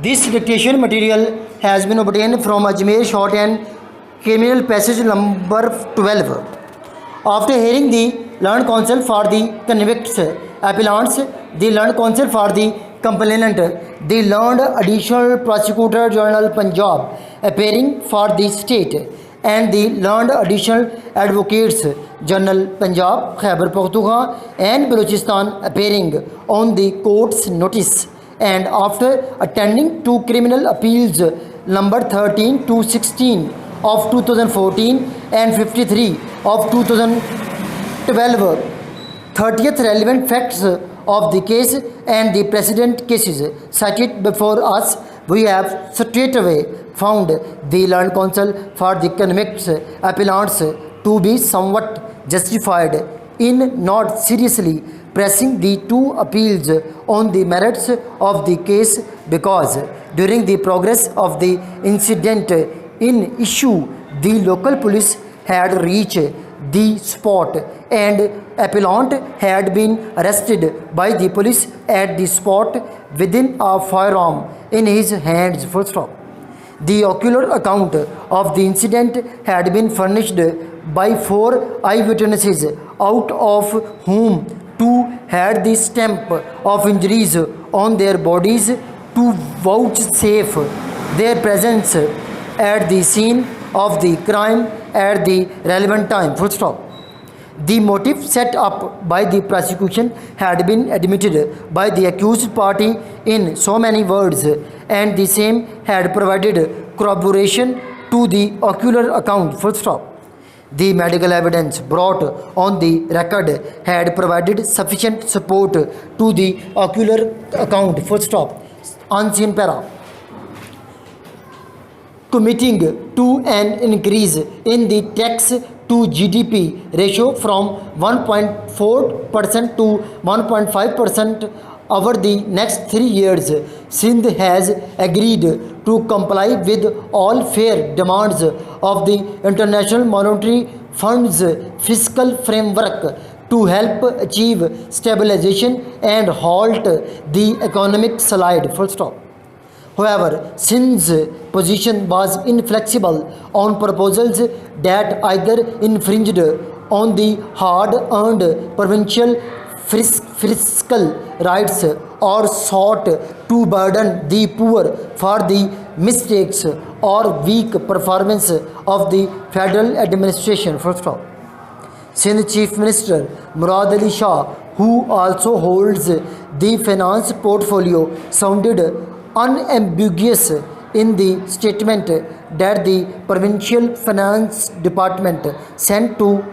This dictation material has been obtained from Ajmer Short and Criminal Passage number 12. After hearing the learned counsel for the convicts, appellants, the learned counsel for the complainant, the learned additional prosecutor general Punjab appearing for the state, and the learned additional advocates general Punjab, Khyber Pakhtunkhwa and Balochistan appearing on the court's notice, and after attending to criminal appeals number 13 to 16 of 2014 and 53 of 2012, 30th relevant facts of the case and the precedent cases cited before us, we have straightway found the learned counsel for the convicts appellants to be somewhat justified in not seriously pressing the two appeals on the merits of the case, because during the progress of the incident in issue, the local police had reached the spot and appellant had been arrested by the police at the spot within a firearm in his hands. Full stop. The ocular account of the incident had been furnished by 4 eyewitnesses, out of whom 2 had the stamp of injuries on their bodies to vouchsafe their presence at the scene of the crime at the relevant time. Full stop. The motive set up by the prosecution had been admitted by the accused party in so many words, and the same had provided corroboration to the ocular account. Full stop. The medical evidence brought on the record had provided sufficient support to the ocular account. Full stop. Unseen para. Committing to an increase in the tax to GDP ratio from 1.4% to 1.5% over the next 3 years, Sindh has agreed to comply with all fair demands of the International Monetary Fund's fiscal framework to help achieve stabilization and halt the economic slide. Full stop. However, Sindh's position was inflexible on proposals that either infringed on the hard-earned provincial fiscal rights or sought to burden the poor for the mistakes or weak performance of the federal administration. Full stop. Sindh Chief Minister Murad Ali Shah, who also holds the finance portfolio, sounded unambiguous in the statement that the provincial finance department sent to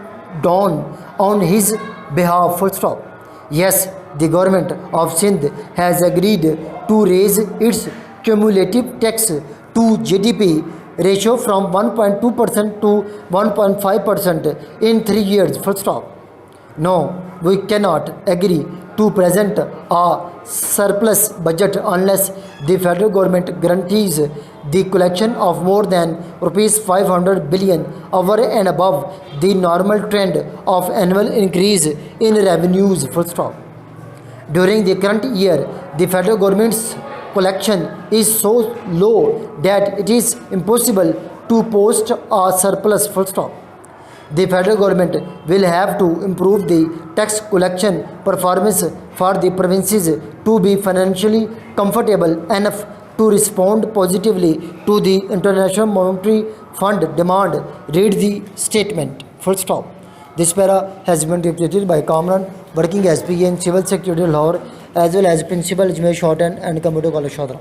Dawn on his behalf. Full stop. Yes, the government of Sindh has agreed to raise its cumulative tax to GDP ratio from 1.2% to 1.5% in 3 years. Full stop. No, we cannot agree to present a surplus budget unless the federal government guarantees the collection of more than rupees 500 billion over and above the normal trend of annual increase in revenues. Full stop. During the current year, the federal government's collection is so low that it is impossible to post a surplus. Full stop. The federal government will have to improve the tax collection performance for the provinces to be financially comfortable enough to respond positively to the International Monetary Fund demand. Read the statement. Full stop. This para has been interpreted by Kamran, working as PA in Civil Secretarial Lahore, as well as Principal Ajmer Short and Computer College Shodra.